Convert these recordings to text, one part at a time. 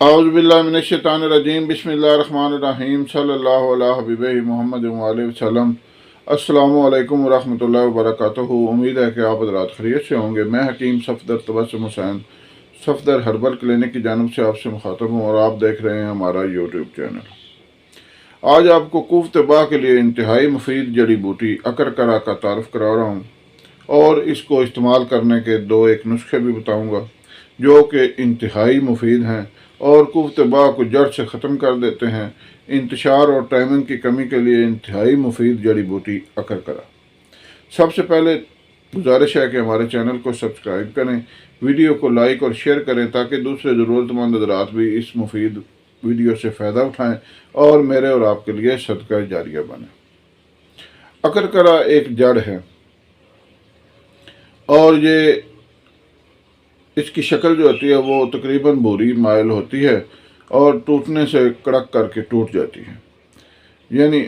اعوذ باللہ من الشیطان الرجیم بسم اللہ الرحمن الرحیم صلی اللہ علیہ حبیبہ محمد علیہ وسلم۔ السلام علیکم ورحمۃ اللہ وبرکاتہ۔ امید ہے کہ آپ حضرات خیریت سے ہوں گے۔ میں حکیم صفدر تبسم حسین صفدر ہربل کلینک کی جانب سے آپ سے مخاطب ہوں اور آپ دیکھ رہے ہیں ہمارا یوٹیوب چینل۔ آج آپ کو کوفت باء کے لیے انتہائی مفید جڑی بوٹی اکرکرا کا تعارف کرا رہا ہوں اور اس کو استعمال کرنے کے ایک نسخے بھی بتاؤں گا جو کہ انتہائی مفید ہیں اور کوفت باء کو جڑ سے ختم کر دیتے ہیں۔ انتشار اور ٹائمنگ کی کمی کے لیے انتہائی مفید جڑی بوٹی اکرکرا۔ سب سے پہلے گزارش ہے کہ ہمارے چینل کو سبسکرائب کریں، ویڈیو کو لائک اور شیئر کریں تاکہ دوسرے ضرورت مند حضرات بھی اس مفید ویڈیو سے فائدہ اٹھائیں اور میرے اور آپ کے لیے صدقہ جاریہ بنے۔ اکرکرا ایک جڑ ہے اور یہ اس کی شکل جو ہوتی ہے وہ تقریباً بھوری مائل ہوتی ہے اور ٹوٹنے سے کڑک کر کے ٹوٹ جاتی ہے، یعنی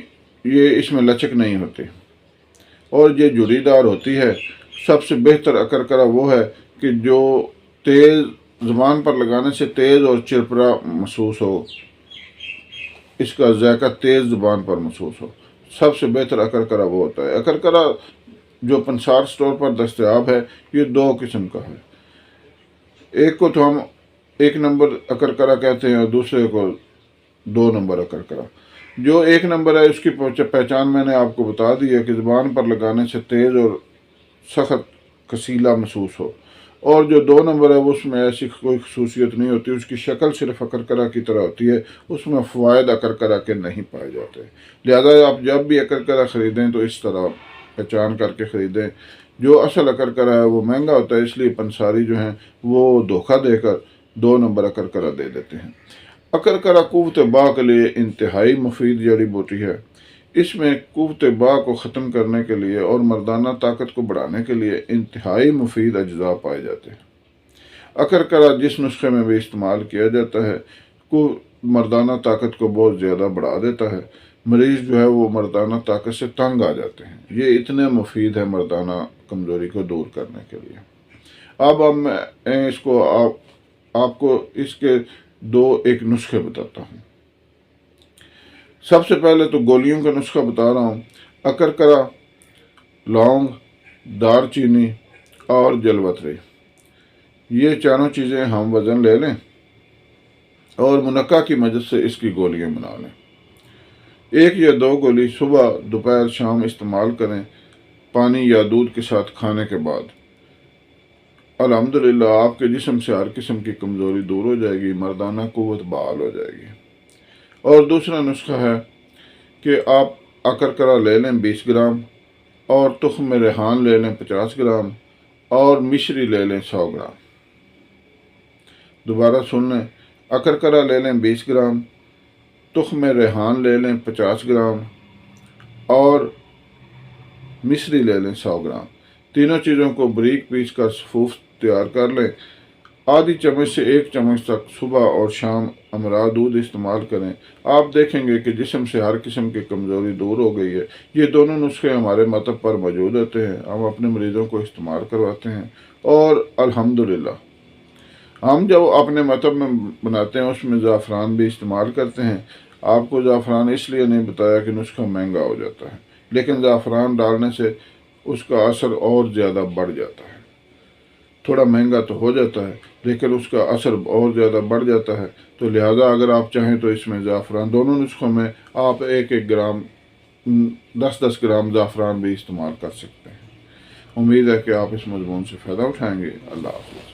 یہ اس میں لچک نہیں ہوتی اور یہ جڑی دار ہوتی ہے۔ سب سے بہتر اکرکرا وہ ہے کہ جو تیز زبان پر لگانے سے تیز اور چرپرا محسوس ہو، اس کا ذائقہ تیز زبان پر محسوس ہو۔ سب سے بہتر اکرکرا وہ ہوتا ہے۔ اکرکرا جو پنسار سٹور پر دستیاب ہے یہ دو قسم کا ہے، ایک کو تو ہم 1 نمبر اکرکرا کہتے ہیں اور دوسرے کو 2 نمبر اکرکرا۔ جو 1 نمبر ہے اس کی پہچان میں نے آپ کو بتا دی ہے کہ زبان پر لگانے سے تیز اور سخت کسیلا محسوس ہو، اور جو 2 نمبر ہے اس میں ایسی کوئی خصوصیت نہیں ہوتی، اس کی شکل صرف اکرکرا کی طرح ہوتی ہے، اس میں فوائد اکرکرا کے نہیں پائے جاتے۔ لہذا آپ جب بھی اکرکرا خریدیں تو اس طرح پہچان کر کے خریدیں۔ جو اصل اکرکرا ہے وہ مہنگا ہوتا ہے، اس لیے پنساری جو ہیں وہ دھوکہ دے کر 2 نمبر اکرکرا دے دیتے ہیں۔ اکرکرا کوفت باء کے لیے انتہائی مفید جڑی بوٹی ہے۔ اس میں کوفت باء کو ختم کرنے کے لیے اور مردانہ طاقت کو بڑھانے کے لیے انتہائی مفید اجزاء پائے جاتے ہیں۔ اکرکرا جس نسخے میں بھی استعمال کیا جاتا ہے مردانہ طاقت کو بہت زیادہ بڑھا دیتا ہے۔ مریض جو ہے وہ مردانہ طاقت سے تنگ آ جاتے ہیں، یہ اتنے مفید ہے مردانہ کمزوری کو دور کرنے کے لیے۔ اب میں اس کو آپ کو اس کے ایک نسخے بتاتا ہوں۔ سب سے پہلے تو گولیوں کا نسخہ بتا رہا ہوں۔ اکرکرا، لونگ، دار چینی اور جلوتری، یہ چاروں چیزیں ہم وزن لے لیں اور منقع کی مدد سے اس کی گولیاں بنا لیں۔ 1 یا 2 گولی صبح، دوپہر، شام استعمال کریں پانی یا دودھ کے ساتھ کھانے کے بعد۔ الحمدللہ آپ کے جسم سے ہر قسم کی کمزوری دور ہو جائے گی، مردانہ قوت بحال ہو جائے گی۔ اور دوسرا نسخہ ہے کہ آپ اکرکرا لے لیں 20 گرام اور تخم ریحان لے لیں 50 گرام اور مشری لے لیں 100 گرام۔ دوبارہ سن لیں، اکرکرا لے لیں 20 گرام، تخم ریحان لے لیں 50 گرام اور مشری لے لیں 100 گرام۔ تینوں چیزوں کو باریک پیس کر صفوف تیار کر لیں۔ آدھی چمچ سے 1 چمچ تک صبح اور شام امراء دودھ استعمال کریں۔ آپ دیکھیں گے کہ جسم سے ہر قسم کی کمزوری دور ہو گئی ہے۔ یہ دونوں نسخے ہمارے مطب پر موجود ہوتے ہیں، ہم اپنے مریضوں کو استعمال کرواتے ہیں اور الحمدللہ ہم جو اپنے مطب میں بناتے ہیں اس میں زعفران بھی استعمال کرتے ہیں۔ آپ کو زعفران اس لیے نہیں بتایا کہ نسخہ مہنگا ہو جاتا ہے، لیکن زعفران ڈالنے سے اس کا اثر اور زیادہ بڑھ جاتا ہے۔ تھوڑا مہنگا تو ہو جاتا ہے لیکن اس کا اثر اور زیادہ بڑھ جاتا ہے، تو لہٰذا اگر آپ چاہیں تو اس میں زعفران دونوں نسخوں میں آپ 1 گرام 10 گرام زعفران بھی استعمال کر سکتے ہیں۔ امید ہے کہ آپ اس مضمون سے فائدہ اٹھائیں گے۔ اللہ حافظ۔